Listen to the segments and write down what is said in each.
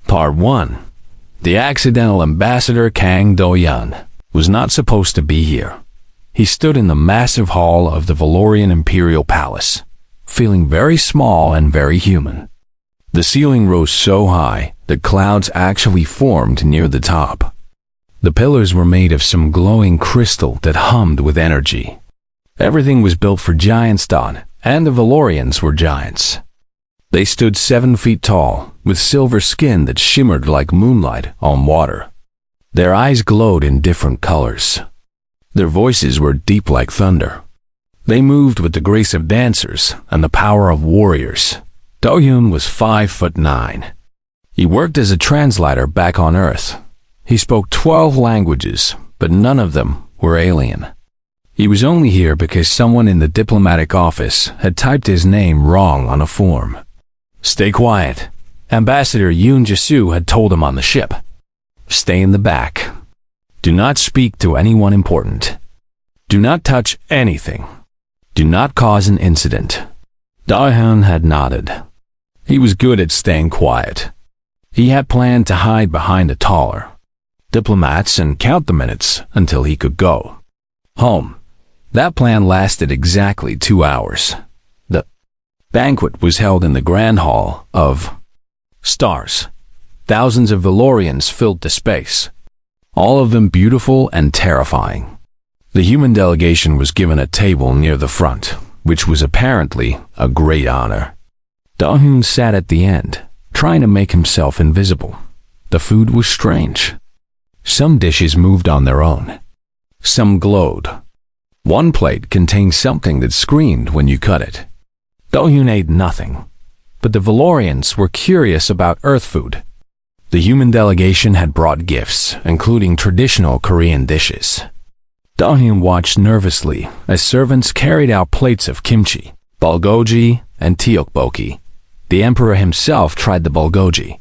Part 1. The accidental ambassador Kang Do-yun was not supposed to be here. He stood in the massive hall of the Valorian Imperial Palace, feeling very small and very human. The ceiling rose so high that clouds actually formed near the top. The pillars were made of some glowing crystal that hummed with energy. Everything was built for giants, and the Valorians were giants. They stood 7 feet tall, with silver skin that shimmered like moonlight on water. Their eyes glowed in different colors. Their voices were deep like thunder. They moved with the grace of dancers and the power of warriors. Do-yun was 5'9". He worked as a translator back on Earth. He spoke 12 languages, but none of them were alien. He was only here because someone in the diplomatic office had typed his name wrong on a form. "Stay quiet," Ambassador Yoon Jae-soo had told him on the ship. "Stay in the back. Do not speak to anyone important. Do not touch anything. Do not cause an incident." Do-yun had nodded. He was good at staying quiet. He had planned to hide behind a taller diplomats and count the minutes until he could go home. That plan lasted exactly 2 hours. The banquet was held in the Grand Hall of Stars. Thousands of Valorians filled the space, all of them beautiful and terrifying. The human delegation was given a table near the front, which was apparently a great honor. Do-yun sat at the end, trying to make himself invisible. The food was strange. Some dishes moved on their own. Some glowed. One plate contained something that screamed when you cut it. Do-yun ate nothing, but the Valorians were curious about Earth food. The human delegation had brought gifts, including traditional Korean dishes. Do-yun watched nervously as servants carried out plates of kimchi, bulgogi, and tteokbokki. The emperor himself tried the bulgogi.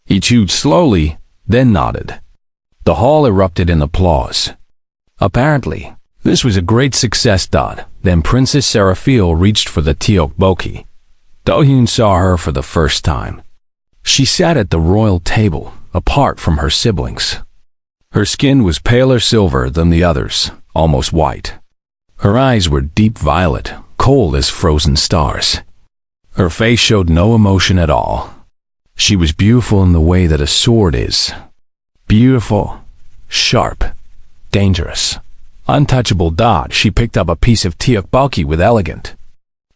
He chewed slowly, then nodded. The hall erupted in applause. Apparently, this was a great success. Then Princess Seraphiel reached for the tteokbokki. Do-yun saw her for the first time. She sat at the royal table, apart from her siblings. Her skin was paler silver than the others, almost white. Her eyes were deep violet, cold as frozen stars. Her face showed no emotion at all. She was beautiful in the way that a sword is. Beautiful, sharp, dangerous, untouchable. She picked up a piece of tteokbokki with elegant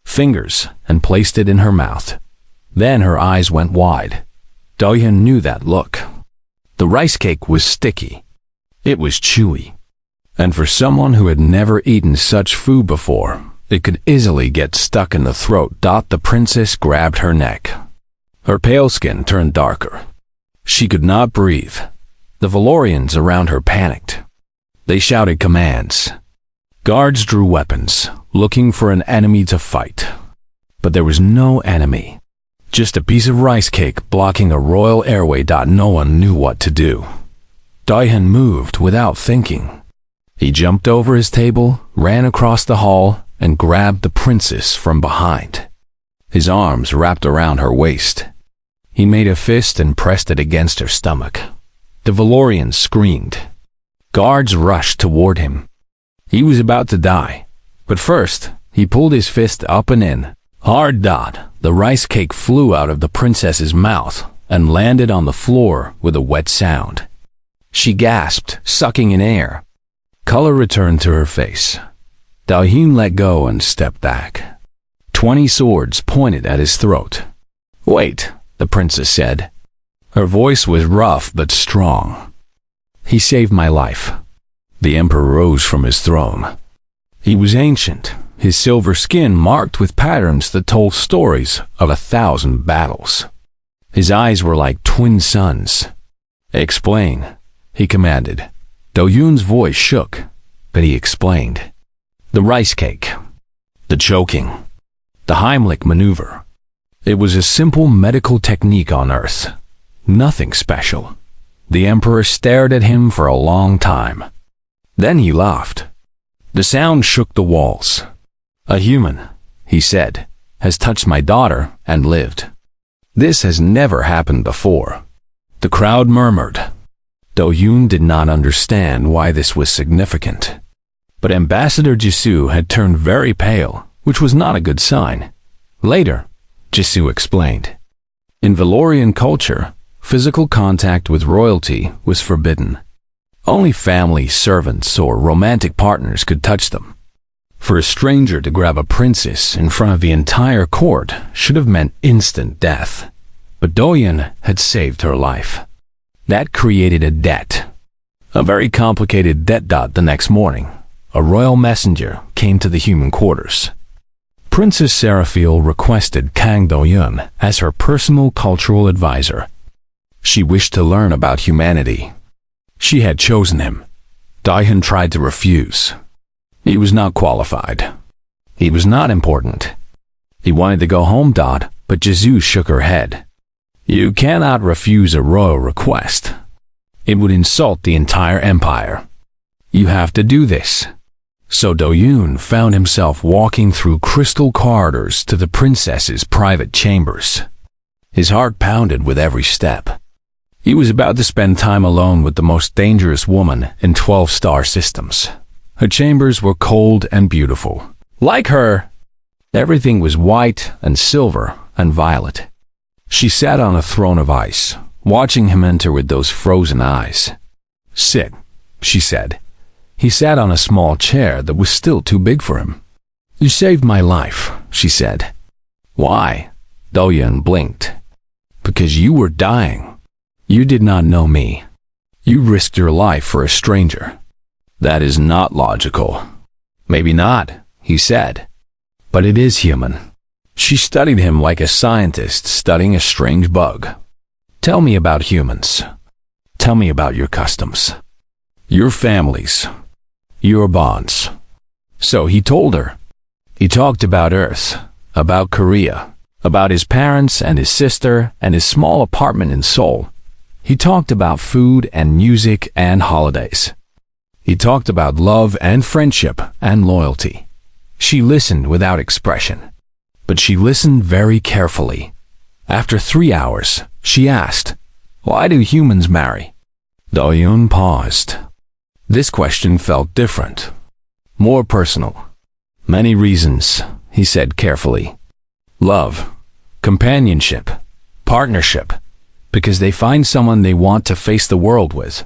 fingers and placed it in her mouth. Then her eyes went wide. Do-yun knew that look. The rice cake was sticky. It was chewy. And for someone who had never eaten such food before, it could easily get stuck in the throat. The princess grabbed her neck. Her pale skin turned darker. She could not breathe. The Valorians around her panicked. They shouted commands. Guards drew weapons, looking for an enemy to fight. But there was no enemy. Just a piece of rice cake blocking a royal airway. No one knew what to do. Do-yun moved without thinking. He jumped over his table, ran across the hall, and grabbed the princess from behind. His arms wrapped around her waist. He made a fist and pressed it against her stomach. The Valorians screamed. Guards rushed toward him. He was about to die, but first, he pulled his fist up and in. Hard. The rice cake flew out of the princess's mouth and landed on the floor with a wet sound. She gasped, sucking in air. Color returned to her face. Do-yun let go and stepped back. 20 swords pointed at his throat. "Wait," the princess said. Her voice was rough but strong. "He saved my life." The emperor rose from his throne. He was ancient, his silver skin marked with patterns that told stories of 1,000 battles. His eyes were like twin suns. "Explain," he commanded. Do-yun's voice shook, but he explained. The rice cake, the choking, the Heimlich maneuver. It was a simple medical technique on Earth. Nothing special. The emperor stared at him for a long time. Then he laughed. The sound shook the walls. "A human," he said, "has touched my daughter and lived. This has never happened before." The crowd murmured. Do-yoon did not understand why this was significant. But Ambassador Jisoo had turned very pale, which was not a good sign. Later, Jisoo explained. In Valorian culture, physical contact with royalty was forbidden. Only family, servants, or romantic partners could touch them. For a stranger to grab a princess in front of the entire court should have meant instant death. But Do-yoon had saved her life. That created a debt. A very complicated debt. The next morning, a royal messenger came to the human quarters. Princess Seraphil requested Kang Do-yoon as her personal cultural advisor. She wished to learn about humanity. She had chosen him. Do-yoon tried to refuse. He was not qualified. He was not important. He wanted to go home, but Jisoo shook her head. You cannot refuse a royal request. It would insult the entire empire. You have to do this. So Do-yoon found himself walking through crystal corridors to the princess's private chambers. His heart pounded with every step. He was about to spend time alone with the most dangerous woman in 12-star systems. Her chambers were cold and beautiful. Like her, everything was white and silver and violet. She sat on a throne of ice, watching him enter with those frozen eyes. Sit, she said. He sat on a small chair that was still too big for him. You saved my life, she said. Why? Do-yoon blinked. Because you were dying. You did not know me. You risked your life for a stranger. That is not logical. Maybe not, he said. But it is human. She studied him like a scientist studying a strange bug. Tell me about humans. Tell me about your customs. Your families. Your bonds. So he told her. He talked about Earth, about Korea, about his parents and his sister and his small apartment in Seoul. He talked about food and music and holidays. He talked about love and friendship and loyalty. She listened without expression, but she listened very carefully. After 3 hours, she asked, "Why do humans marry?" Do-yoon paused. This question felt different, more personal. Many reasons, he said carefully. Love, companionship, partnership, because they find someone they want to face the world with.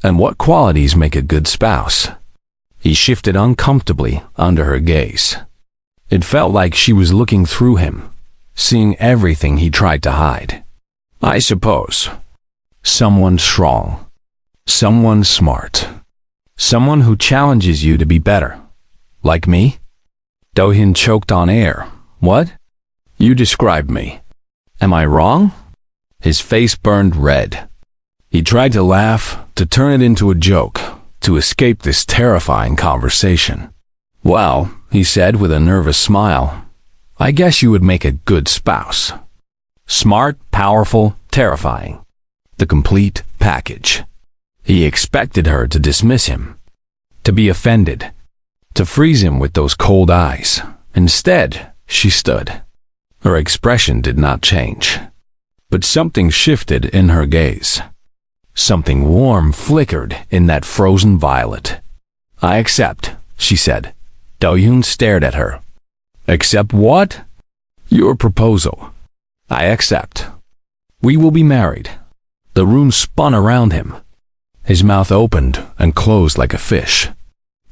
And what qualities make a good spouse? He shifted uncomfortably under her gaze. It felt like she was looking through him, seeing everything he tried to hide. I suppose. Someone strong. Someone smart. Someone who challenges you to be better. Like me? Do-yoon choked on air. What? You described me. Am I wrong? His face burned red. He tried to laugh, to turn it into a joke, to escape this terrifying conversation. Well, he said with a nervous smile, I guess you would make a good spouse. Smart, powerful, terrifying. The complete package. He expected her to dismiss him, to be offended, to freeze him with those cold eyes. Instead, she stood. Her expression did not change, but something shifted in her gaze. Something warm flickered in that frozen violet. I accept, she said. Do-yoon stared at her. Accept what? Your proposal. I accept. We will be married. The room spun around him. His mouth opened and closed like a fish.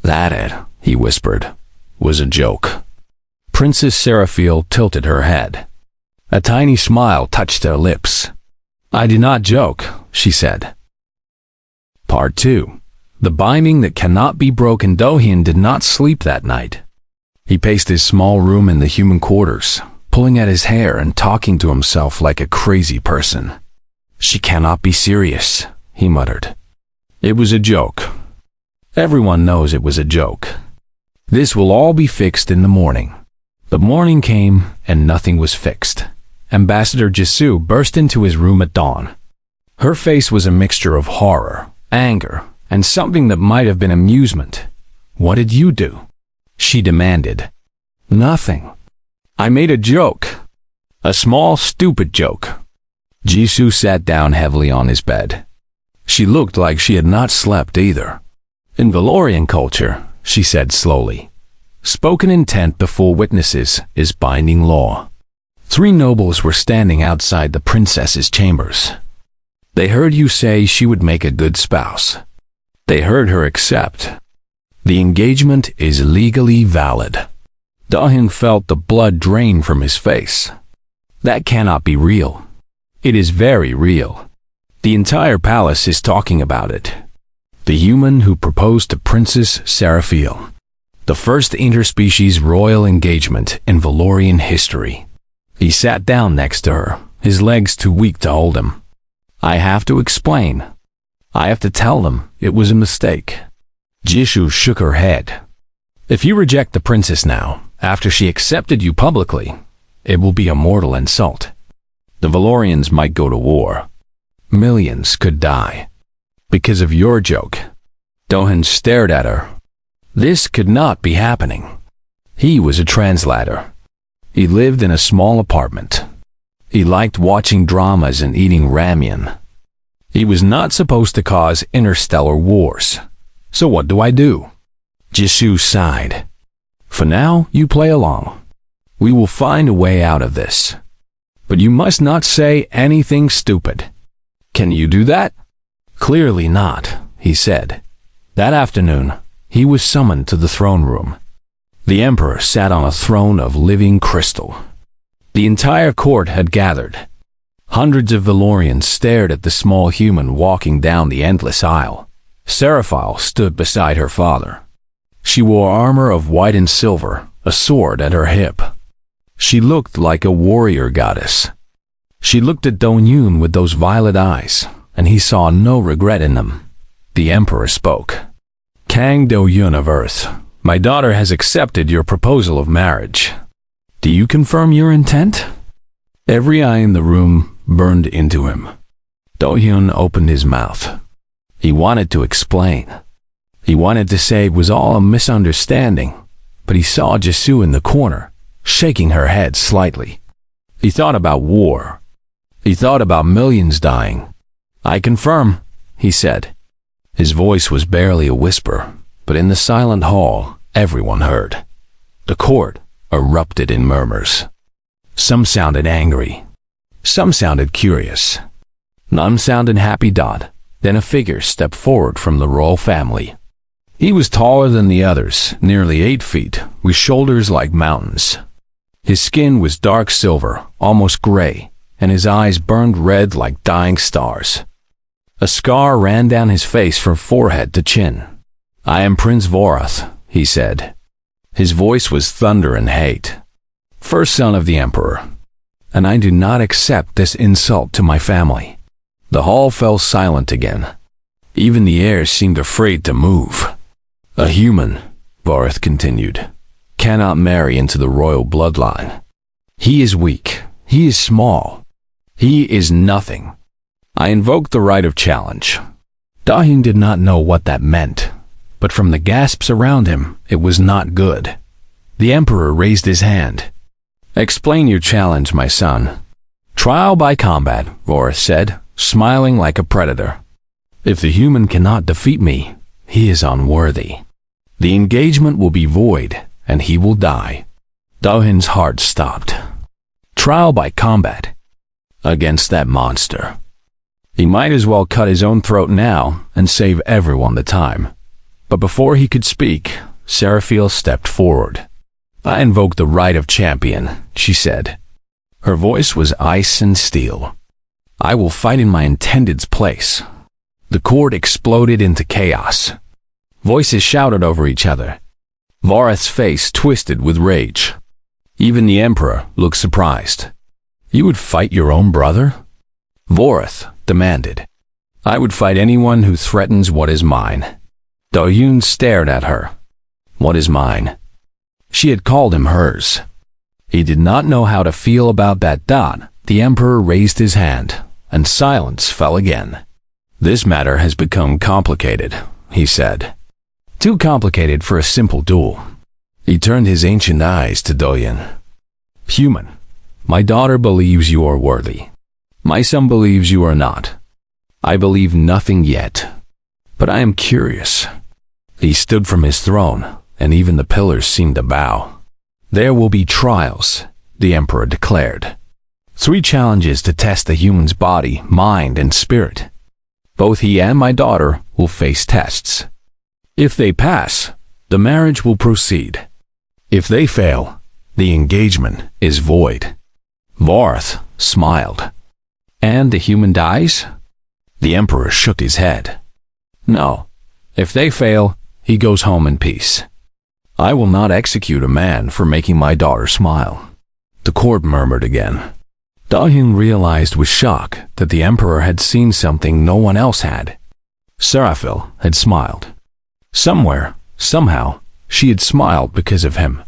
That, he whispered, was a joke. Princess Seraphil tilted her head. A tiny smile touched her lips. I do not joke, she said. Part 2. The binding that cannot be broken. Do-yoon did not sleep that night. He paced his small room in the human quarters, pulling at his hair and talking to himself like a crazy person. She cannot be serious, he muttered. It was a joke. Everyone knows it was a joke. This will all be fixed in the morning. The morning came and nothing was fixed. Ambassador Jisoo burst into his room at dawn. Her face was a mixture of horror, anger, and something that might have been amusement. What did you do? She demanded. Nothing. I made a joke. A small, stupid joke. Jisoo sat down heavily on his bed. She looked like she had not slept either. In Valorian culture, she said slowly, spoken intent before witnesses is binding law. 3 nobles were standing outside the princess's chambers. They heard you say she would make a good spouse. They heard her accept. The engagement is legally valid. Dahin felt the blood drain from his face. That cannot be real. It is very real. The entire palace is talking about it. The human who proposed to Princess Seraphil. The first interspecies royal engagement in Valorian history. He sat down next to her, his legs too weak to hold him. I have to explain. I have to tell them it was a mistake. Jisoo shook her head. If you reject the princess now, after she accepted you publicly, it will be a mortal insult. The Valorians might go to war. Millions could die. Because of your joke. Dohan stared at her. This could not be happening. He was a translator. He lived in a small apartment. He liked watching dramas and eating ramen. He was not supposed to cause interstellar wars. So what do I do? Jisoo sighed. For now, you play along. We will find a way out of this. But you must not say anything stupid. Can you do that? Clearly not, he said. That afternoon, he was summoned to the throne room. The emperor sat on a throne of living crystal. The entire court had gathered. Hundreds of Valorians stared at the small human walking down the endless aisle. Seraphil stood beside her father. She wore armor of white and silver, a sword at her hip. She looked like a warrior goddess. She looked at Donyun with those violet eyes, and he saw no regret in them. The emperor spoke. Kang Do-yun of Earth, my daughter has accepted your proposal of marriage. Do you confirm your intent? Every eye in the room burned into him. Do-yun opened his mouth. He wanted to explain. He wanted to say it was all a misunderstanding, but he saw Jisoo in the corner, shaking her head slightly. He thought about war. He thought about millions dying. I confirm, he said. His voice was barely a whisper, but in the silent hall, everyone heard. The court erupted in murmurs. Some sounded angry. Some sounded curious. None sounded happy. Then a figure stepped forward from the royal family. He was taller than the others, nearly 8 feet, with shoulders like mountains. His skin was dark silver, almost gray, and his eyes burned red like dying stars. A scar ran down his face from forehead to chin. I am Prince Vorath, he said. His voice was thunder and hate. First son of the emperor. And I do not accept this insult to my family. The hall fell silent again. Even the air seemed afraid to move. A human, Vorath continued, cannot marry into the royal bloodline. He is weak. He is small. He is nothing. I invoked the right of challenge. Dahin did not know what that meant, but from the gasps around him, it was not good. The emperor raised his hand. Explain your challenge, my son. Trial by combat, Vorath said, smiling like a predator. If the human cannot defeat me, he is unworthy. The engagement will be void, and he will die. Dahin's heart stopped. Trial by combat. Against that monster. He might as well cut his own throat now and save everyone the time. But before he could speak, Seraphil stepped forward. I invoke the right of champion, she said. Her voice was ice and steel. I will fight in my intended's place. The court exploded into chaos. Voices shouted over each other. Vorath's face twisted with rage. Even the emperor looked surprised. You would fight your own brother? Vorath demanded. I would fight anyone who threatens what is mine. Do-yun stared at her. What is mine? She had called him hers. He did not know how to feel about that. The emperor raised his hand, and silence fell again. This matter has become complicated, he said. Too complicated for a simple duel. He turned his ancient eyes to Do-yun. Human, my daughter believes you are worthy. My son believes you are not. I believe nothing yet, but I am curious. He stood from his throne, and even the pillars seemed to bow. There will be trials, the emperor declared. 3 challenges to test the human's body, mind, and spirit. Both he and my daughter will face tests. If they pass, the marriage will proceed. If they fail, the engagement is void. Varth smiled. And the human dies? The emperor shook his head. No. If they fail, he goes home in peace. I will not execute a man for making my daughter smile. The court murmured again. Da-Hyun realized with shock that the emperor had seen something no one else had. Seraphil had smiled. Somewhere, somehow, she had smiled because of him.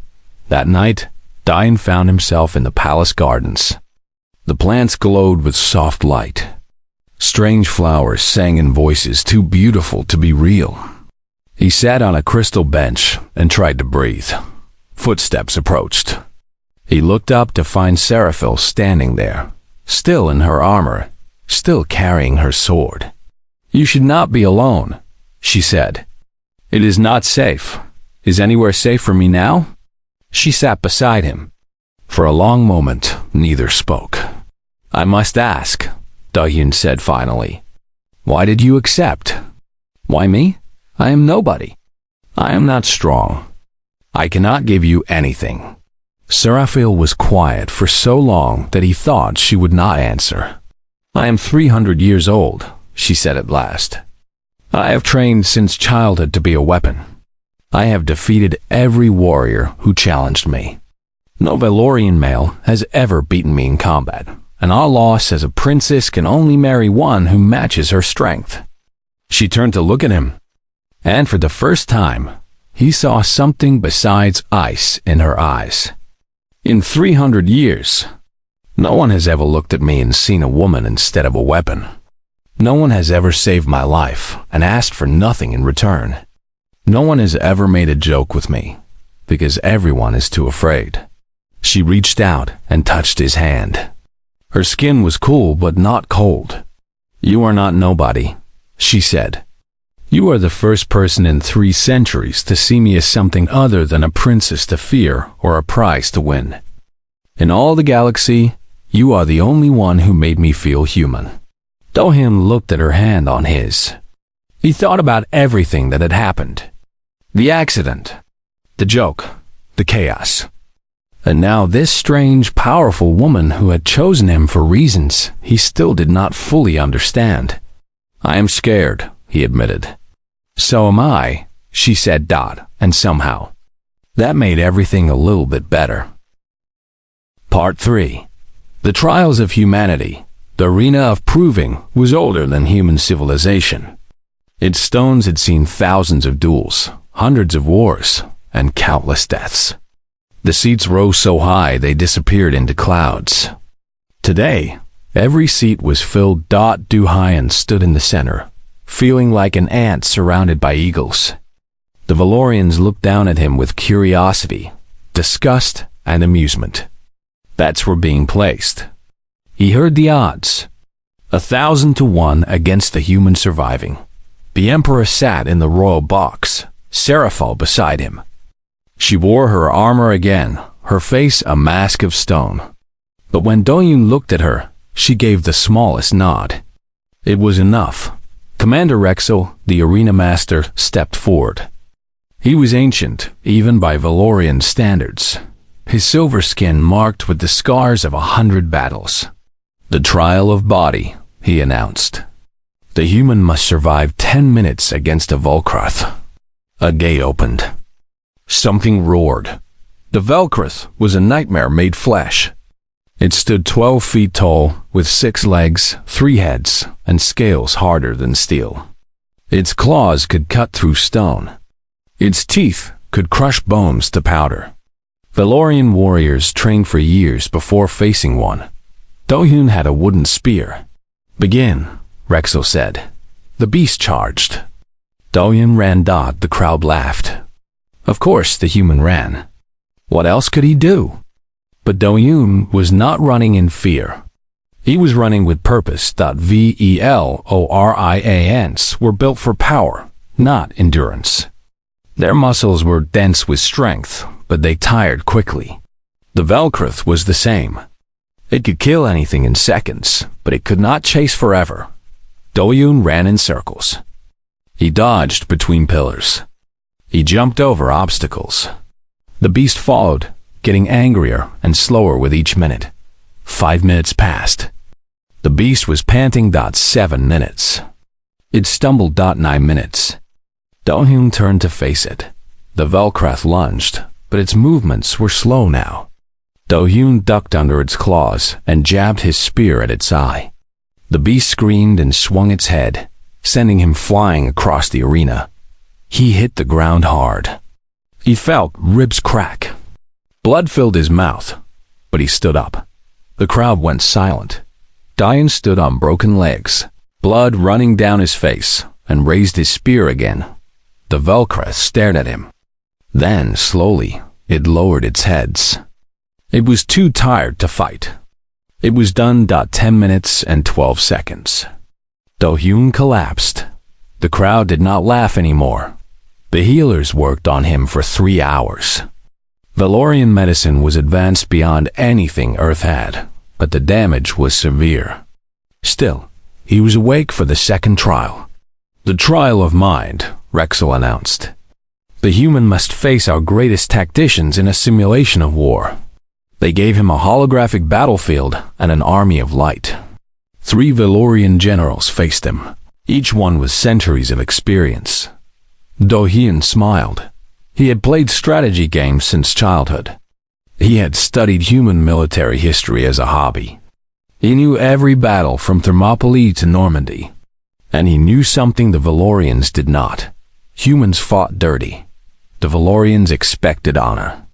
That night, Da-Hyun found himself in the palace gardens. The plants glowed with soft light. Strange flowers sang in voices too beautiful to be real. He sat on a crystal bench and tried to breathe. Footsteps approached. He looked up to find Seraphil standing there, still in her armor, still carrying her sword. You should not be alone, she said. It is not safe. Is anywhere safe for me now? She sat beside him. For a long moment, neither spoke. I must ask, Da-Hyun said finally. Why did you accept? Why me? I am nobody. I am not strong. I cannot give you anything. Seraphil was quiet for so long that he thought she would not answer. I am 300 years old, she said at last. I have trained since childhood to be a weapon. I have defeated every warrior who challenged me. No Valorian male has ever beaten me in combat, and our law says a princess can only marry one who matches her strength. She turned to look at him, and for the first time, he saw something besides ice in her eyes. In 300 years, no one has ever looked at me and seen a woman instead of a weapon. No one has ever saved my life and asked for nothing in return. No one has ever made a joke with me, because everyone is too afraid. She reached out and touched his hand. Her skin was cool but not cold. You are not nobody, she said. You are the first person in 3 centuries to see me as something other than a princess to fear or a prize to win. In all the galaxy, you are the only one who made me feel human. Da-Hyun looked at her hand on his. He thought about everything that had happened. The accident, the joke, the chaos. And now this strange, powerful woman who had chosen him for reasons he still did not fully understand. I am scared, he admitted. So am I, she said, and somehow. That made everything a little bit better. Part 3. The Trials of Humanity. The arena of proving was older than human civilization. Its stones had seen thousands of duels, hundreds of wars, and countless deaths. The seats rose so high they disappeared into clouds. Today, every seat was filled. Da-Hyun stood in the center, feeling like an ant surrounded by eagles. The Valorians looked down at him with curiosity, disgust, and amusement. Bets were being placed. He heard the odds. 1,000 to 1 against the human surviving. The emperor sat in the royal box, Seraphil beside him. She wore her armor again, her face a mask of stone. But when Da-Hyun looked at her, she gave the smallest nod. It was enough. Commander Rexel, the arena master, stepped forward. He was ancient, even by Valorian standards. His silver skin marked with the scars of 100 battles. The trial of body, he announced. The human must survive 10 minutes against a Volkrath. A gate opened. Something roared. The Velkrath was a nightmare made flesh. It stood 12 feet tall, with 6 legs, 3 heads, and scales harder than steel. Its claws could cut through stone. Its teeth could crush bones to powder. Valorian warriors trained for years before facing one. Da-Hyun had a wooden spear. Begin, Rexel said. The beast charged. Da-Hyun ran. The crowd laughed. Of course the human ran. What else could he do? But Da-Hyun was not running in fear. He was running with purpose. Velorians were built for power, not endurance. Their muscles were dense with strength, but they tired quickly. The Velcroth was the same. It could kill anything in seconds, but it could not chase forever. Do-yoon ran in circles. He dodged between pillars. He jumped over obstacles. The beast followed, getting angrier and slower with each minute. 5 minutes passed. The beast was panting. 7 minutes. It stumbled. 9 minutes. Do-hyun turned to face it. The Velcroth lunged, but its movements were slow now. Do-hyun ducked under its claws and jabbed his spear at its eye. The beast screamed and swung its head, sending him flying across the arena. He hit the ground hard. He felt ribs crack. Blood filled his mouth, but he stood up. The crowd went silent. Do-hyun stood on broken legs, blood running down his face, and raised his spear again. The Velcroth stared at him. Then, slowly, it lowered its heads. It was too tired to fight. It was done. 10 minutes and 12 seconds. Do-hyun collapsed. The crowd did not laugh anymore. The healers worked on him for 3 hours. Valorian medicine was advanced beyond anything Earth had, but the damage was severe. Still, he was awake for the second trial. The trial of mind, Rexel announced. The human must face our greatest tacticians in a simulation of war. They gave him a holographic battlefield and an army of light. 3 Valorian generals faced him, each one with centuries of experience. Do-hyun smiled. He had played strategy games since childhood. He had studied human military history as a hobby. He knew every battle from Thermopylae to Normandy. And he knew something the Valorians did not. Humans fought dirty. The Valorians expected honor.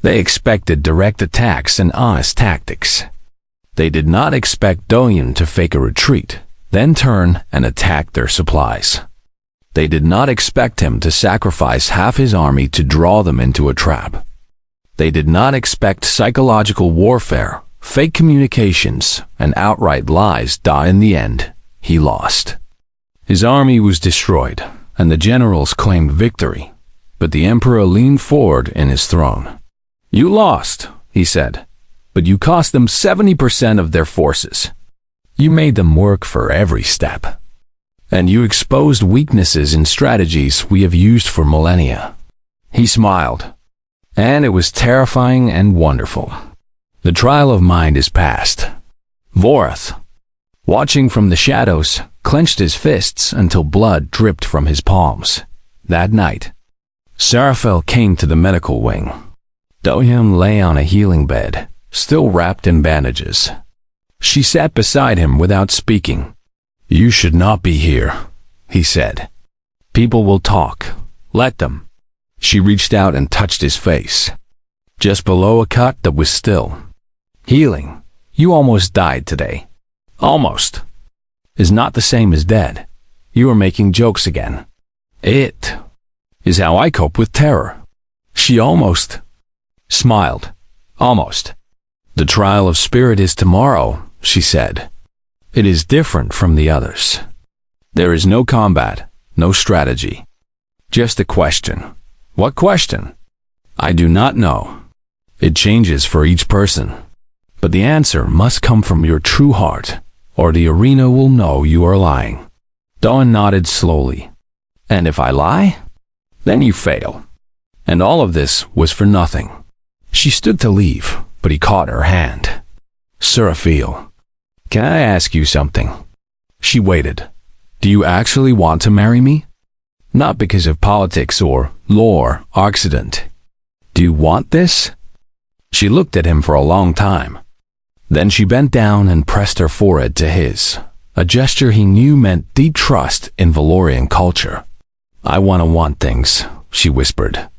They expected direct attacks and honest tactics. They did not expect Do-hyun to fake a retreat, then turn and attack their supplies. They did not expect him to sacrifice half his army to draw them into a trap. They did not expect psychological warfare, fake communications, and outright lies. In the end, he lost. His army was destroyed, and the generals claimed victory, but the emperor leaned forward in his throne. "You lost," he said, "but you cost them 70% of their forces. You made them work for every step. And you exposed weaknesses in strategies we have used for millennia." He smiled, and it was terrifying and wonderful. The trial of mind is past. Vorath, watching from the shadows, clenched his fists until blood dripped from his palms. That night, Seraphel came to the medical wing. Do-hyun lay on a healing bed, still wrapped in bandages. She sat beside him without speaking. "You should not be here," he said. "People will talk. Let them." She reached out and touched his face, just below a cut that was still. "Healing. You almost died today." "Almost" is not the same as dead. You are making jokes again. It is how I cope with terror. She almost smiled. "Almost. The trial of spirit is tomorrow," she said. "It is different from the others. There is no combat, no strategy. Just a question." "What question?" "I do not know. It changes for each person. But the answer must come from your true heart, or the arena will know you are lying." Do-hyun nodded slowly. "And if I lie? Then you fail." And all of this was for nothing. She stood to leave, but he caught her hand. "Seraphel, can I ask you something?" She waited. "Do you actually want to marry me? Not because of politics or lore or accident. Do you want this?" She looked at him for a long time. Then she bent down and pressed her forehead to his, a gesture he knew meant deep trust in Valorian culture. "I want things," she whispered.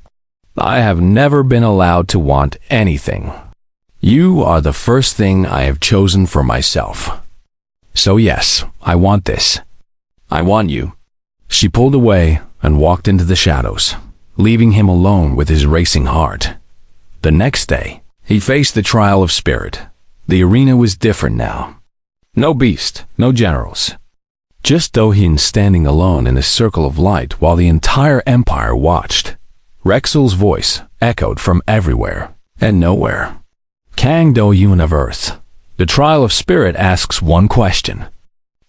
"I have never been allowed to want anything. You are the first thing I have chosen for myself. So yes, I want this. I want you." She pulled away and walked into the shadows, leaving him alone with his racing heart. The next day, he faced the trial of spirit. The arena was different now. No beast, no generals. Just Do-hyun standing alone in a circle of light while the entire empire watched. Rexel's voice echoed from everywhere and nowhere. Kang Do-hyun of Earth. The trial of spirit asks one question.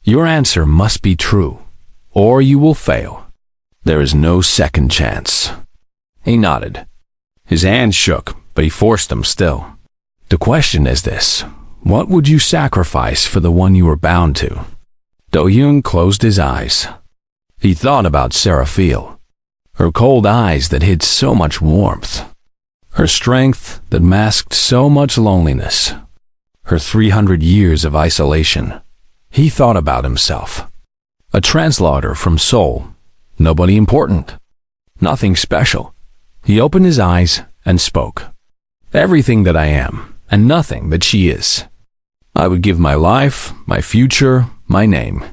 Your answer must be true, or you will fail. There is no second chance. He nodded. His hands shook, but he forced them still. The question is this: what would you sacrifice for the one you were bound to? Do-hyun closed his eyes. He thought about Seraphil. Her cold eyes that hid so much warmth. Her strength that masked so much loneliness. Her 300 years of isolation. He thought about himself. A translator from Seoul. Nobody important. Nothing special. He opened his eyes and spoke. Everything that I am, and nothing that she is. I would give my life, my future, my name.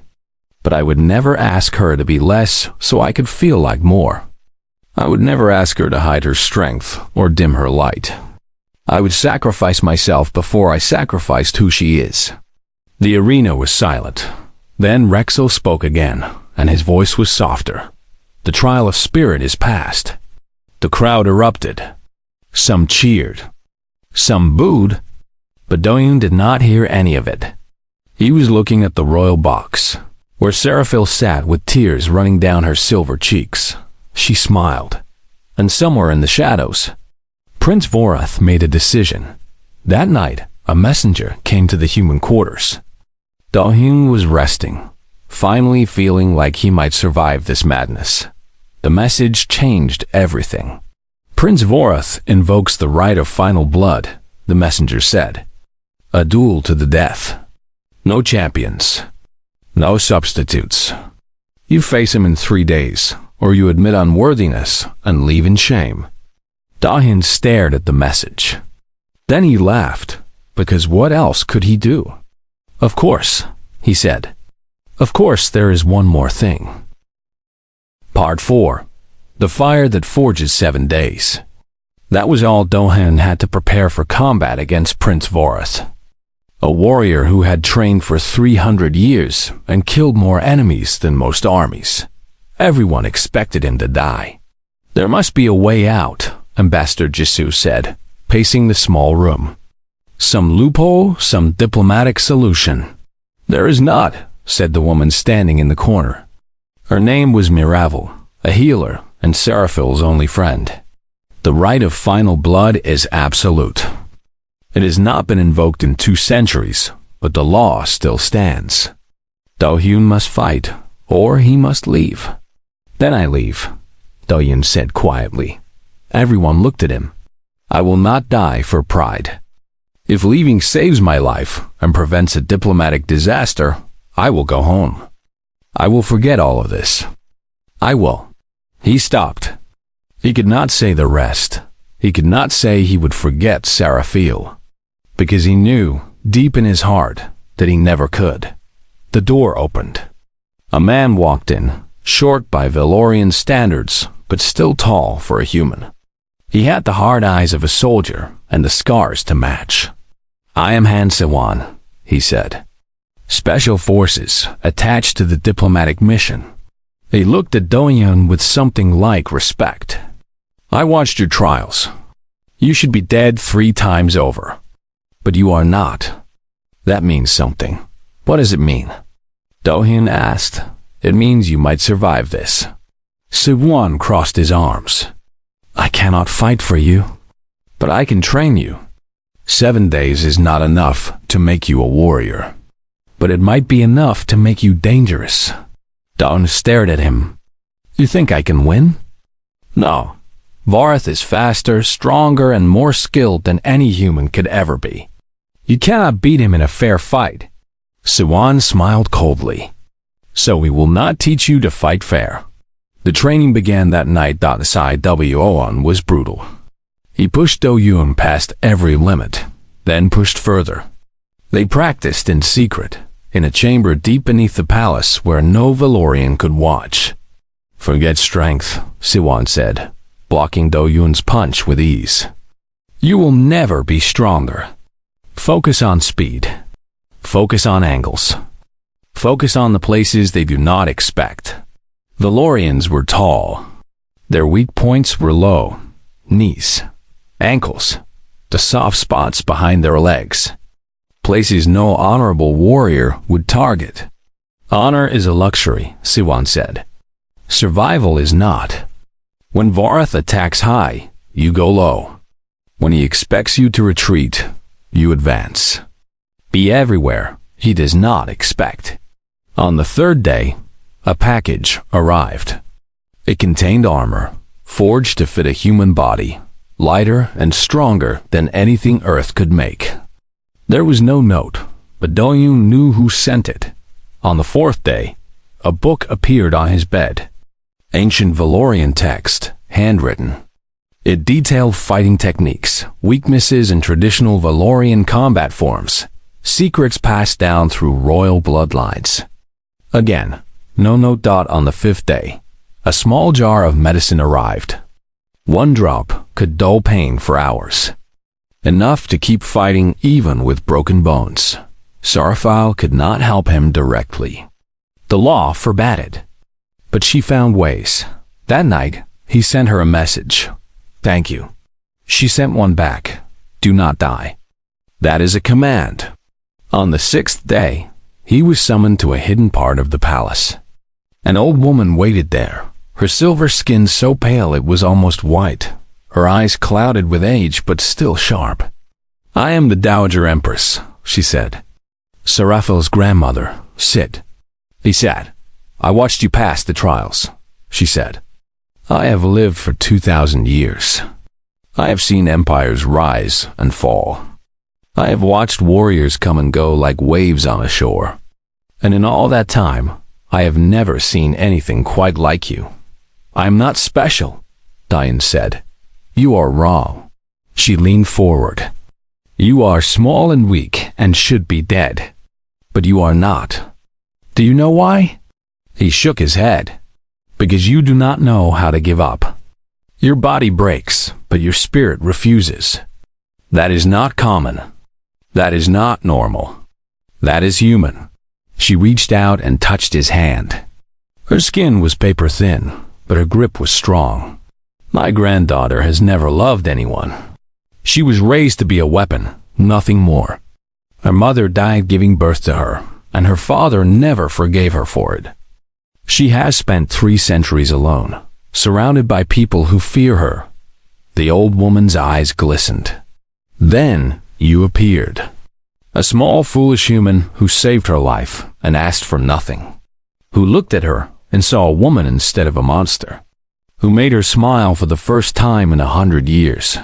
But I would never ask her to be less so I could feel like more. I would never ask her to hide her strength or dim her light. I would sacrifice myself before I sacrificed who she is. The arena was silent. Then Rexel spoke again, and his voice was softer. The trial of spirit is past. The crowd erupted. Some cheered. Some booed. But Do-hyun did not hear any of it. He was looking at the royal box, where Seraphil sat with tears running down her silver cheeks. She smiled. And somewhere in the shadows, Prince Vorath made a decision. That night, a messenger came to the human quarters. Do-hyun was resting, finally feeling like he might survive this madness. The message changed everything. Prince Vorath invokes the right of final blood, the messenger said. A duel to the death. No champions. No substitutes. You face him in 3 days, or you admit unworthiness and leave in shame. Do-hyun stared at the message. Then he laughed, because what else could he do? Of course, he said. Of course there is one more thing. Part 4. The Fire That Forges 7 Days. That was all Do-hyun had to prepare for combat against Prince Vorath. A warrior who had trained for 300 years and killed more enemies than most armies. Everyone expected him to die. There must be a way out, Ambassador Jisoo said, pacing the small room. Some loophole, some diplomatic solution. There is not, said the woman standing in the corner. Her name was Miravel, a healer and Seraphil's only friend. The right of final blood is absolute. It has not been invoked in 2 centuries, but the law still stands. Do-hyun must fight, or he must leave. Then I leave, Do-hyun said quietly. Everyone looked at him. I will not die for pride. If leaving saves my life and prevents a diplomatic disaster, I will go home. I will forget all of this. I will. He stopped. He could not say the rest. He could not say he would forget Seraphil, because he knew, deep in his heart, that he never could. The door opened. A man walked in, short by Valorian standards, but still tall for a human. He had the hard eyes of a soldier and the scars to match. I am Han Se-won, he said. Special forces attached to the diplomatic mission. He looked at Do-hyun with something like respect. I watched your trials. You should be dead 3 times over. But you are not. That means something. What does it mean? Do-hyun asked. It means you might survive this. Se-won crossed his arms. I cannot fight for you, but I can train you. 7 days is not enough to make you a warrior, but it might be enough to make you dangerous. Do-hyun stared at him. You think I can win? No. Vorath is faster, stronger, and more skilled than any human could ever be. You cannot beat him in a fair fight. Se-won smiled coldly. So we will not teach you to fight fair. The training began that night. Sci-Fi was brutal. He pushed Do-hyun past every limit, then pushed further. They practiced in secret, in a chamber deep beneath the palace where no Valorian could watch. Forget strength, Se-won said, blocking Do-hyun's punch with ease. You will never be stronger. Focus on speed. Focus on angles. Focus on the places they do not expect. Valorians were tall. Their weak points were low, knees, ankles, the soft spots behind their legs. Places no honorable warrior would target. Honor is a luxury, Siwan said. Survival is not. When Vorath attacks high, you go low. When he expects you to retreat, you advance. Be everywhere he does not expect. On the third day, a package arrived. It contained armor, forged to fit a human body, lighter and stronger than anything Earth could make. There was no note, but Do-Yoon knew who sent it. On the fourth day, a book appeared on his bed. Ancient Valorian text, handwritten. It detailed fighting techniques, weaknesses in traditional Valorian combat forms, secrets passed down through royal bloodlines. Again, no note. On the fifth day, a small jar of medicine arrived. One drop could dull pain for hours. Enough to keep fighting even with broken bones. Sarafal could not help him directly. The law forbade it. But she found ways. That night, he sent her a message. Thank you. She sent one back. Do not die. That is a command. On the sixth day, he was summoned to a hidden part of the palace. An old woman waited there, her silver skin so pale it was almost white, her eyes clouded with age but still sharp. I am the Dowager Empress, she said. Sarafal's grandmother, sit. He sat. I watched you pass the trials, she said. I have lived for 2,000 years. I have seen empires rise and fall. I have watched warriors come and go like waves on a shore. And in all that time, I have never seen anything quite like you. I am not special, Diane said. You are wrong. She leaned forward. You are small and weak and should be dead. But you are not. Do you know why? He shook his head. Because you do not know how to give up. Your body breaks, but your spirit refuses. That is not common. That is not normal. That is human. She reached out and touched his hand. Her skin was paper thin, but her grip was strong. My granddaughter has never loved anyone. She was raised to be a weapon, nothing more. Her mother died giving birth to her, and her father never forgave her for it. She has spent 3 centuries alone, surrounded by people who fear her. The old woman's eyes glistened. Then you appeared. A small, foolish human who saved her life and asked for nothing. Who looked at her and saw a woman instead of a monster. Who made her smile for the first time in 100 years.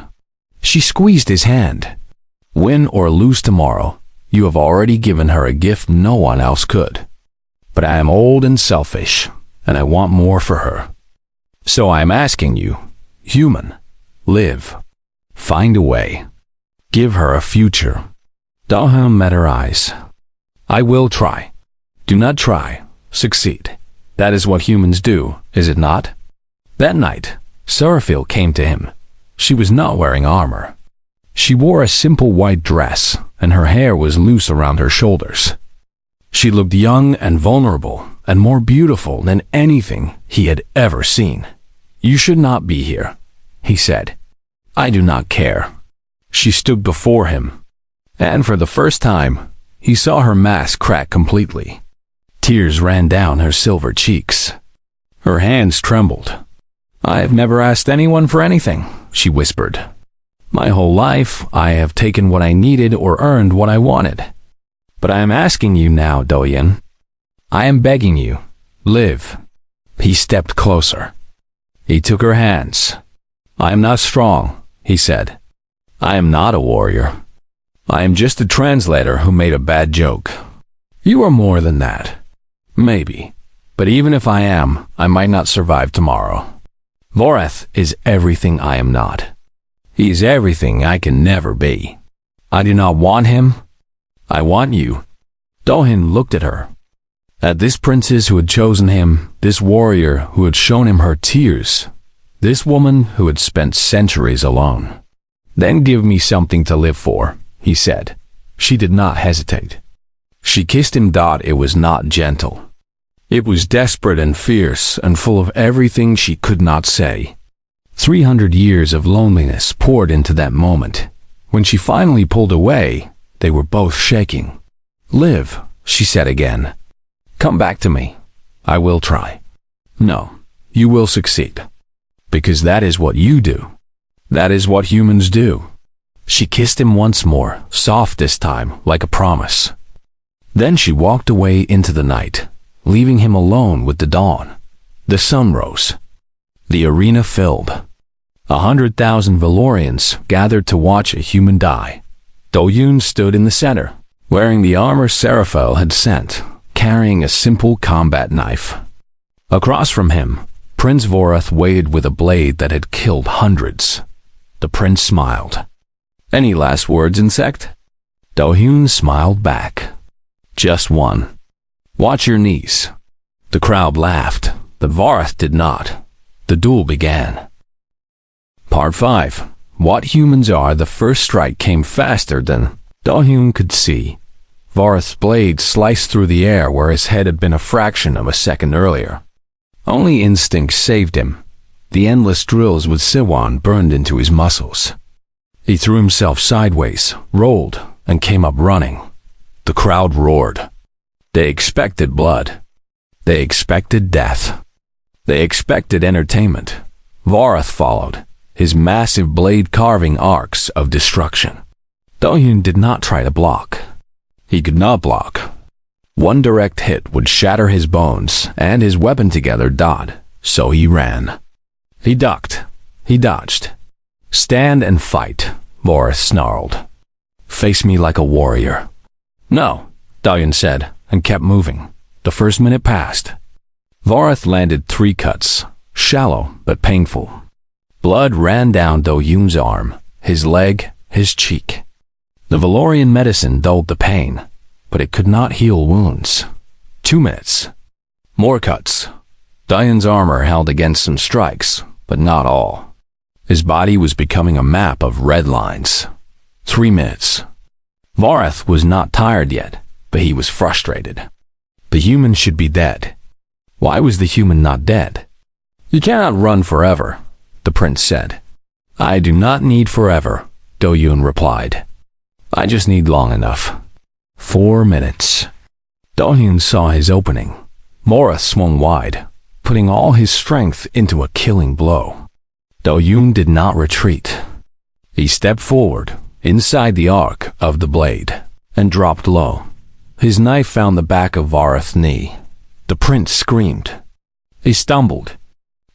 She squeezed his hand. Win or lose tomorrow, you have already given her a gift no one else could. But I am old and selfish, and I want more for her. So I am asking you, human, live. Find a way. Give her a future. Dalham met her eyes. I will try. Do not try. Succeed. That is what humans do, is it not? That night, Sarafil came to him. She was not wearing armor. She wore a simple white dress, and her hair was loose around her shoulders. She looked young and vulnerable, and more beautiful than anything he had ever seen. You should not be here, he said. I do not care. She stood before him, and for the first time, he saw her mask crack completely. Tears ran down her silver cheeks. Her hands trembled. I have never asked anyone for anything, she whispered. My whole life, I have taken what I needed or earned what I wanted. But I am asking you now, Do-Yoon. I am begging you, live. He stepped closer. He took her hands. I am not strong, he said. I am not a warrior. I am just a translator who made a bad joke. You are more than that. Maybe. But even if I am, I might not survive tomorrow. Vorath is everything I am not. He is everything I can never be. I do not want him. I want you. Do-Hin looked at her. At this princess who had chosen him, this warrior who had shown him her tears, this woman who had spent centuries alone. Then give me something to live for, he said. She did not hesitate. She kissed him. It was not gentle. It was desperate and fierce and full of everything she could not say. 300 years of loneliness poured into that moment. When she finally pulled away, they were both shaking. "Live," she said again. "Come back to me. I will try." "No, you will succeed. Because that is what you do. That is what humans do." She kissed him once more, soft this time, like a promise. Then she walked away into the night, leaving him alone with the dawn. The sun rose. The arena filled. 100,000 Valorians gathered to watch a human die. Do-yoon stood in the center, wearing the armor Seraphel had sent, carrying a simple combat knife. Across from him, Prince Vorath waited with a blade that had killed hundreds. The prince smiled. "Any last words, insect?" Do-yoon smiled back. "Just one. Watch your knees." The crowd laughed, but Vorath did not. The duel began. Part 5. What humans are. The first strike came faster than Do-yoon could see. Vorath's blade sliced through the air where his head had been a fraction of a second earlier. Only instinct saved him. The endless drills with Siwon burned into his muscles. He threw himself sideways, rolled, and came up running. The crowd roared. They expected blood. They expected death. They expected entertainment. Vorath followed, his massive blade carving arcs of destruction. Do-yoon did not try to block. He could not block. One direct hit would shatter his bones and his weapon together. So he ran. He ducked. He dodged. "Stand and fight," Vorath snarled. "Face me like a warrior." "No," Do-yoon said, and kept moving. The first minute passed. Vorath landed 3 cuts, shallow but painful. Blood ran down Do-yoon's arm, his leg, his cheek. The Valorian medicine dulled the pain, but it could not heal wounds. 2 minutes. More cuts. Do-yoon's armor held against some strikes, but not all. His body was becoming a map of red lines. 3 minutes. Vorath was not tired yet, but he was frustrated. The human should be dead. Why was the human not dead? "You cannot run forever," the prince said. "I do not need forever," Do-yoon replied. "I just need long enough." 4 minutes. Do-yoon saw his opening. Vorath swung wide, putting all his strength into a killing blow. Do-yoon did not retreat. He stepped forward, inside the arc of the blade, and dropped low. His knife found the back of Vorath's knee. The prince screamed. He stumbled.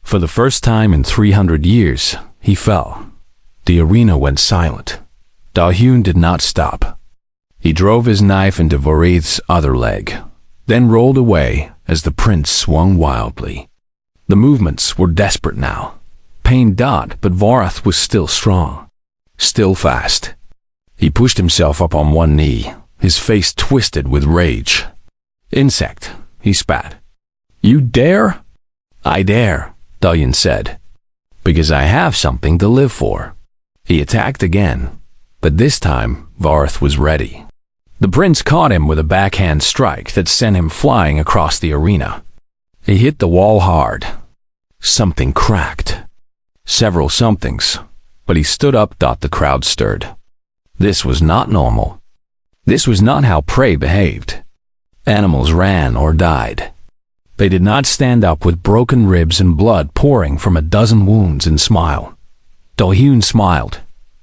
For the first time in 300 years, he fell. The arena went silent. Do-yoon did not stop. He drove his knife into Vorath's other leg, then rolled away as the prince swung wildly. The movements were desperate now. Pain but Vorath was still strong, still fast. He pushed himself up on one knee, his face twisted with rage. "Insect," he spat. "You dare?" "I dare," Do-yoon said, "because I have something to live for." He attacked again, but this time Vorath was ready. The prince caught him with a backhand strike that sent him flying across the arena. He hit the wall hard. Something cracked. Several somethings, but he stood up. The crowd stirred. This was not normal. This was not how prey behaved. Animals ran or died. They did not stand up with broken ribs and blood pouring from a dozen wounds and smile. Do-yoon smiled.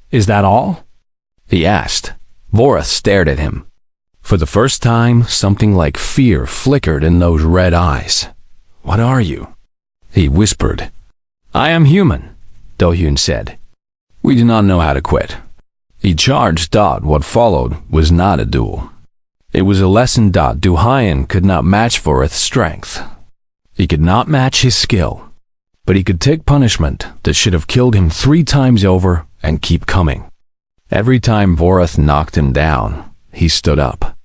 "Is that all?" he asked. Vorath stared at him. For the first time, something like fear flickered in those red eyes. "What are you?" he whispered. "I am human," Do-yoon said. "We do not know how to quit." He charged. What followed was not a duel. It was a lesson. Do-hyun could not match Vorath's strength. He could not match his skill. But he could take punishment that should have killed him 3 times over and keep coming. Every time Vorath knocked him down, he stood up.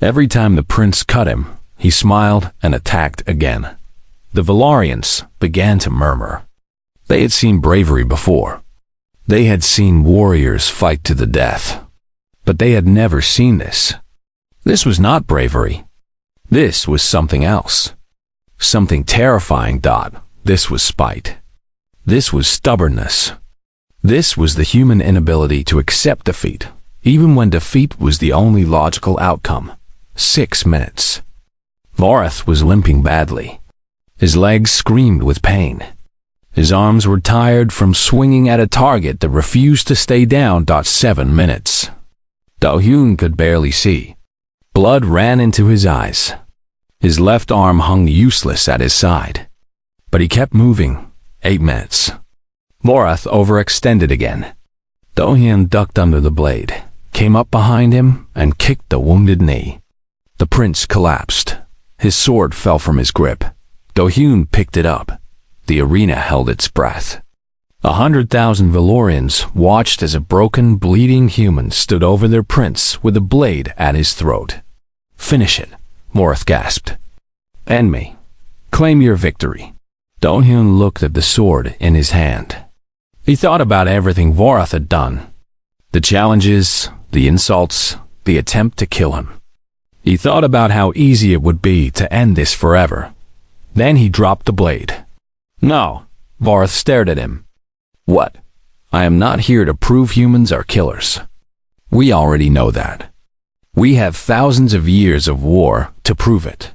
Every time the prince cut him, he smiled and attacked again. The Valorians began to murmur. They had seen bravery before. They had seen warriors fight to the death. But they had never seen this. This was not bravery. This was something else. Something terrifying. This was spite. This was stubbornness. This was the human inability to accept defeat, even when defeat was the only logical outcome. 6 minutes. Vorath was limping badly. His legs screamed with pain. His arms were tired from swinging at a target that refused to stay down. 7 minutes. Do-hyun could barely see. Blood ran into his eyes. His left arm hung useless at his side. But he kept moving. 8 minutes. Vorath overextended again. Do-hyun ducked under the blade, came up behind him, and kicked the wounded knee. The prince collapsed. His sword fell from his grip. Do-hyun picked it up. The arena held its breath. 100,000 Valorians watched as a broken, bleeding human stood over their prince with a blade at his throat. "Finish it," Vorath gasped. "End me. Claim your victory." Do-hyun looked at the sword in his hand. He thought about everything Vorath had done. The challenges, the insults, the attempt to kill him. He thought about how easy it would be to end this forever. Then he dropped the blade. "No," Vorath stared at him. "What? I am not here to prove humans are killers. We already know that. We have thousands of years of war to prove it."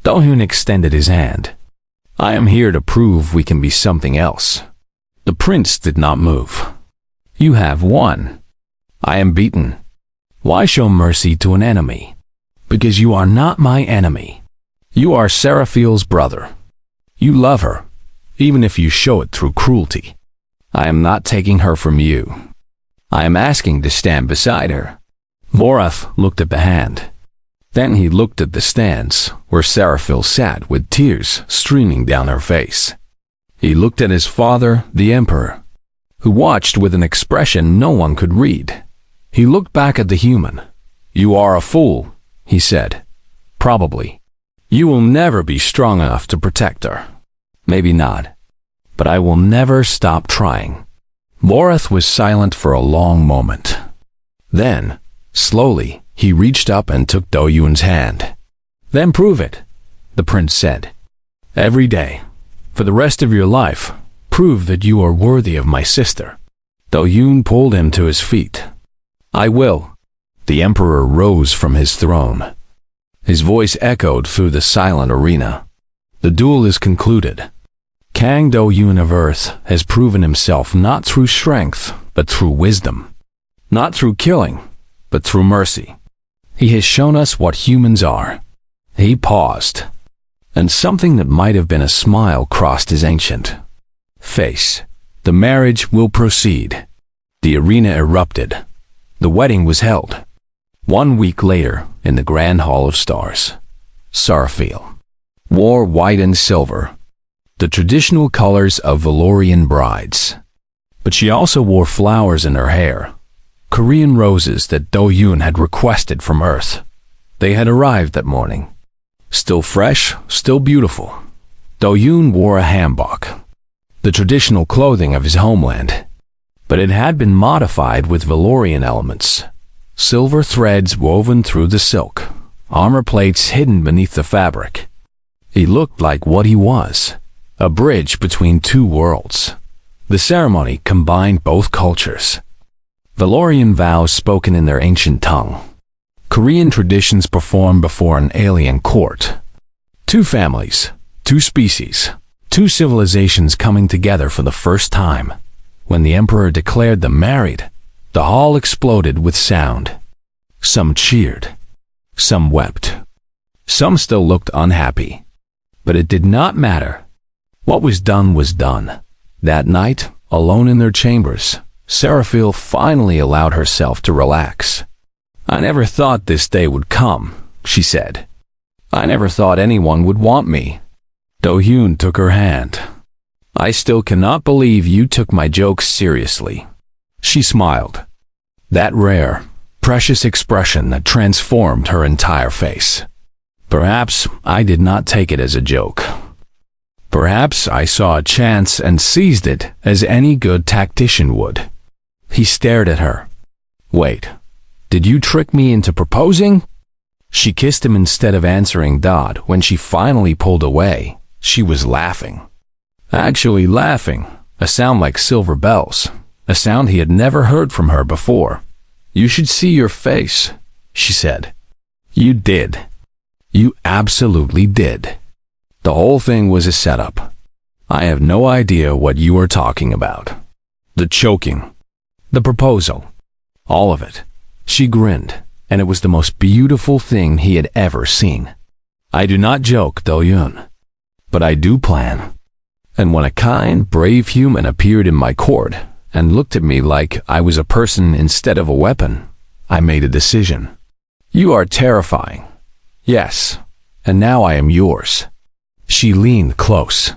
Do-hyun extended his hand. "I am here to prove we can be something else." The prince did not move. "You have won. I am beaten. Why show mercy to an enemy? Because you are not my enemy. You are Seraphil's brother. You love her, even if you show it through cruelty. I am not taking her from you. I am asking to stand beside her." Vorath looked at the hand. Then he looked at the stands where Seraphil sat with tears streaming down her face. He looked at his father, the Emperor, who watched with an expression no one could read. He looked back at the human. "You are a fool," he said. "Probably. You will never be strong enough to protect her. Maybe not. But I will never stop trying." Vorath was silent for a long moment. Then, slowly, he reached up and took Do-hyun's hand. "Then prove it," the prince said. "Every day, for the rest of your life, prove that you are worthy of my sister." Do-hyun pulled him to his feet. "I will." The emperor rose from his throne. His voice echoed through the silent arena. "The duel is concluded. Kang Do-hyun of Earth has proven himself not through strength, but through wisdom. Not through killing, but through mercy. He has shown us what humans are." He paused, and something that might have been a smile crossed his ancient face. "The marriage will proceed." The arena erupted. The wedding was held. 1 week later, in the Grand Hall of Stars, Seraphil wore white and silver, the traditional colors of Valorian brides. But she also wore flowers in her hair, Korean roses that Do-hyun had requested from Earth. They had arrived that morning. Still fresh, still beautiful. Do-hyun wore a hanbok, the traditional clothing of his homeland. But it had been modified with Valorian elements. Silver threads woven through the silk, armor plates hidden beneath the fabric. He looked like what he was, a bridge between two worlds. The ceremony combined both cultures. Valorian vows spoken in their ancient tongue. Korean traditions performed before an alien court. Two families, two species, two civilizations coming together for the first time. When the emperor declared them married, the hall exploded with sound. Some cheered. Some wept. Some still looked unhappy. But it did not matter. What was done was done. That night, alone in their chambers, Seraphil finally allowed herself to relax. "I never thought this day would come," she said. "I never thought anyone would want me." Do-hyun took her hand. "I still cannot believe you took my jokes seriously." She smiled. That rare, precious expression that transformed her entire face. "Perhaps I did not take it as a joke. Perhaps I saw a chance and seized it as any good tactician would." He stared at her. "Wait, did you trick me into proposing?" She kissed him instead of answering Dodd. When she finally pulled away, she was laughing. Actually laughing, a sound like silver bells, a sound he had never heard from her before. "You should see your face," she said. "You did. You absolutely did. The whole thing was a setup. I have no idea what you are talking about. The choking, the proposal, all of it." She grinned, and it was the most beautiful thing he had ever seen. "I do not joke, Do-Yun, but I do plan." And when a kind, brave human appeared in my court and looked at me like I was a person instead of a weapon, I made a decision. "You are terrifying. Yes, and now I am yours." She leaned close.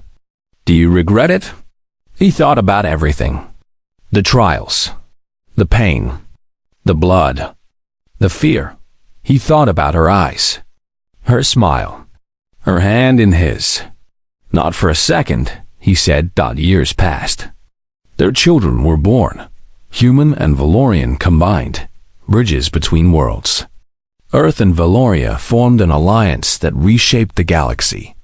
"Do you regret it?" He thought about everything. The trials, the pain, the blood, the fear. He thought about her eyes, her smile, her hand in his. "Not for a second," he said. "Years passed. Their children were born, human and Valorian combined, bridges between worlds. Earth and Valoria formed an alliance that reshaped the galaxy.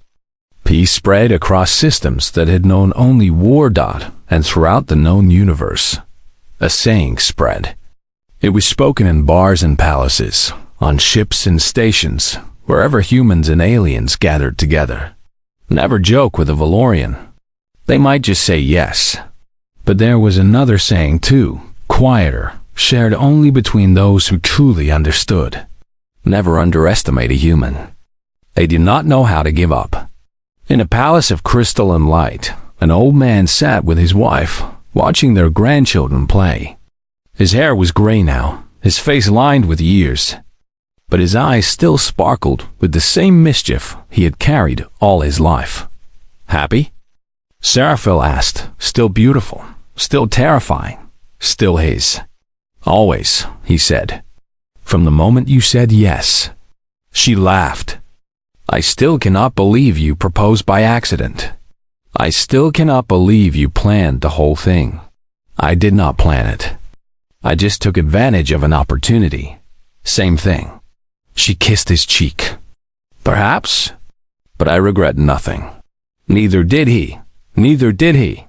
Peace spread across systems that had known only war. And throughout the known universe, a saying spread. It was spoken in bars and palaces, on ships and stations, wherever humans and aliens gathered together. Never joke with a Valorian. They might just say yes. But there was another saying too, quieter, shared only between those who truly understood. Never underestimate a human. They did not know how to give up. In a palace of crystal and light, an old man sat with his wife, watching their grandchildren play. His hair was gray now, his face lined with years, but his eyes still sparkled with the same mischief he had carried all his life. "Happy?" Seraphil asked, "Still beautiful, still terrifying, still his." "Always," he said. "From the moment you said yes." She laughed. "I still cannot believe you proposed by accident. I still cannot believe you planned the whole thing. I did not plan it. I just took advantage of an opportunity. Same thing." She kissed his cheek. "Perhaps, but I regret nothing." Neither did he. Neither did he.